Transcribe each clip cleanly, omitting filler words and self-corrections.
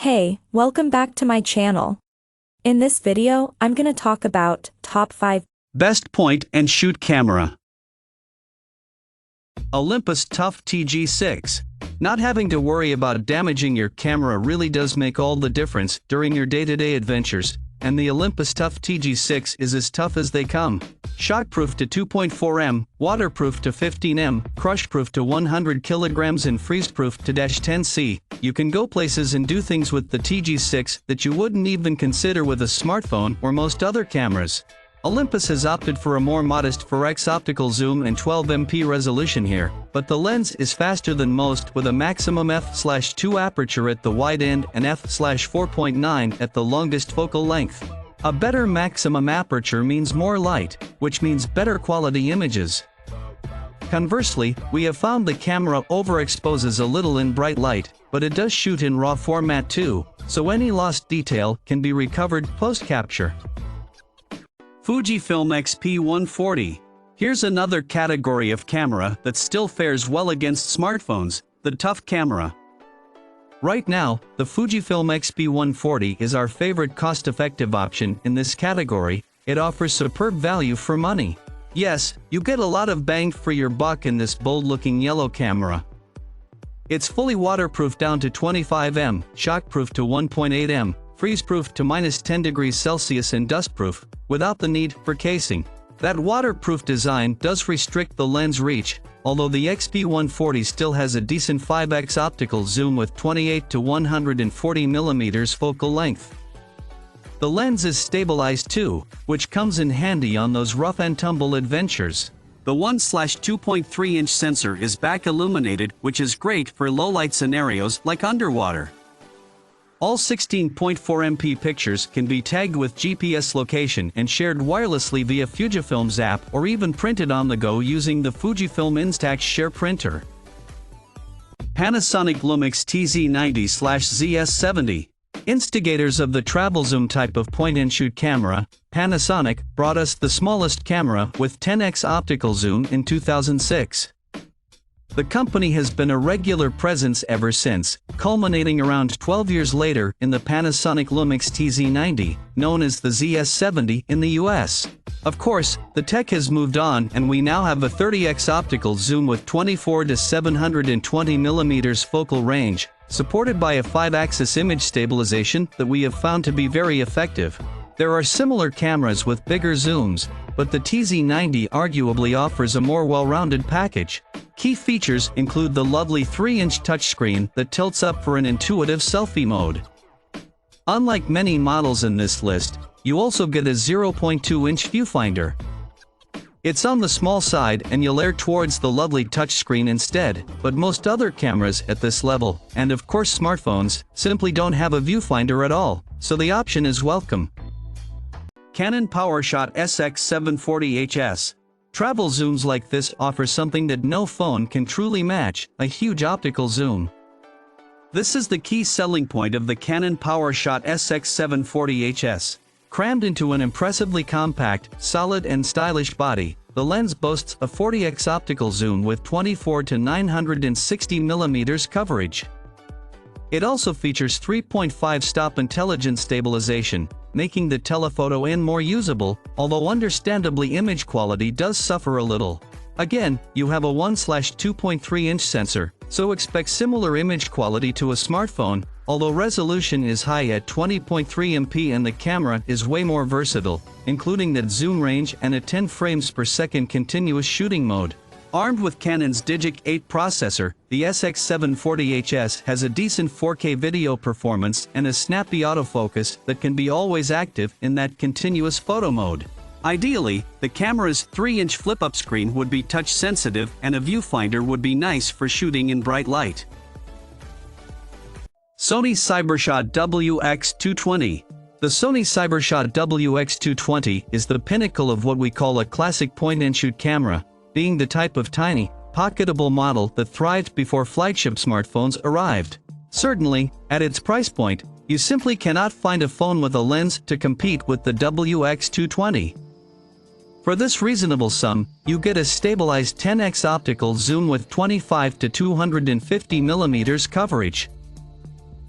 Hey, welcome back to my channel. In this video, I'm gonna talk about top 5 best point and shoot camera. Olympus Tough TG6. Not having to worry about damaging your camera really does make all the difference during your day-to-day adventures, and the Olympus Tough TG6 is as tough as they come. Shockproof to 2.4 m, waterproof to 15 m, crushproof to 100 kg and freezeproof to -10 C. You can go places and do things with the TG6 that you wouldn't even consider with a smartphone or most other cameras. Olympus has opted for a more modest 4x optical zoom and 12MP resolution here, but the lens is faster than most with a maximum f/2 aperture at the wide end and f/4.9 at the longest focal length. A better maximum aperture means more light, which means better quality images. Conversely, we have found the camera overexposes a little in bright light, but it does shoot in RAW format too, so any lost detail can be recovered post-capture. Fujifilm XP140. Here's another category of camera that still fares well against smartphones, the tough camera. Right now, the Fujifilm XP140 is our favorite cost-effective option in this category. It offers superb value for money. Yes, you get a lot of bang for your buck in this bold-looking yellow camera. It's fully waterproof down to 25 m, shockproof to 1.8 m, freezeproof to -10 degrees Celsius and dustproof, without the need for casing. That waterproof design does restrict the lens reach, although the XP140 still has a decent 5x optical zoom with 28 to 140 mm focal length. The lens is stabilized too, which comes in handy on those rough and tumble adventures. The 1/2.3-inch sensor is back illuminated, which is great for low-light scenarios like underwater. All 16.4 MP pictures can be tagged with GPS location and shared wirelessly via Fujifilm's app or even printed on the go using the Fujifilm Instax Share printer. Panasonic Lumix TZ90/ZS70. Instigators of the travel zoom type of point-and-shoot camera, Panasonic brought us the smallest camera with 10x optical zoom in 2006. The company has been a regular presence ever since, culminating around 12 years later in the Panasonic Lumix TZ90, known as the ZS70 in the US. Of course, the tech has moved on and we now have a 30x optical zoom with 24 to 720 mm focal range, supported by a 5-axis image stabilization that we have found to be very effective. There are similar cameras with bigger zooms, but the TZ90 arguably offers a more well-rounded package. Key features include the lovely 3-inch touchscreen that tilts up for an intuitive selfie mode. Unlike many models in this list, you also get a 0.2-inch viewfinder. It's on the small side and you'll err towards the lovely touchscreen instead, but most other cameras at this level, and of course smartphones, simply don't have a viewfinder at all, so the option is welcome. Canon PowerShot SX740HS. Travel zooms like this offer something that no phone can truly match, a huge optical zoom. This is the key selling point of the Canon PowerShot SX740HS. Crammed into an impressively compact, solid and stylish body, the lens boasts a 40x optical zoom with 24 to 960 mm coverage. It also features 3.5-stop intelligent stabilization, making the telephoto N more usable, although understandably image quality does suffer a little. Again, you have a 1/2.3-inch sensor, so expect similar image quality to a smartphone, although resolution is high at 20.3 MP and the camera is way more versatile, including that zoom range and a 10 frames per second continuous shooting mode. Armed with Canon's Digic 8 processor, the SX740HS has a decent 4K video performance and a snappy autofocus that can be always active in that continuous photo mode. Ideally, the camera's 3-inch flip-up screen would be touch-sensitive and a viewfinder would be nice for shooting in bright light. Sony CyberShot WX220. The Sony CyberShot WX220 is the pinnacle of what we call a classic point-and-shoot camera, being the type of tiny, pocketable model that thrived before flagship smartphones arrived. Certainly, at its price point, you simply cannot find a phone with a lens to compete with the WX220. For this reasonable sum, you get a stabilized 10x optical zoom with 25 to 250 mm coverage.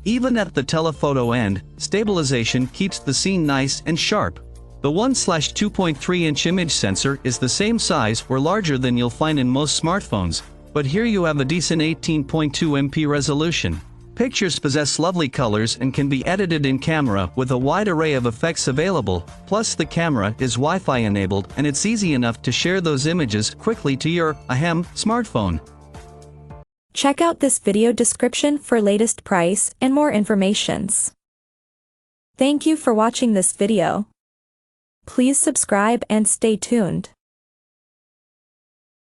Even at the telephoto end, stabilization keeps the scene nice and sharp. The 1/2.3-inch image sensor is the same size or larger than you'll find in most smartphones, but here you have a decent 18.2 MP resolution. Pictures possess lovely colors and can be edited in camera with a wide array of effects available, plus the camera is Wi-Fi enabled and it's easy enough to share those images quickly to your, smartphone. Check out this video description for latest price and more informations. Thank you for watching this video. Please subscribe and stay tuned.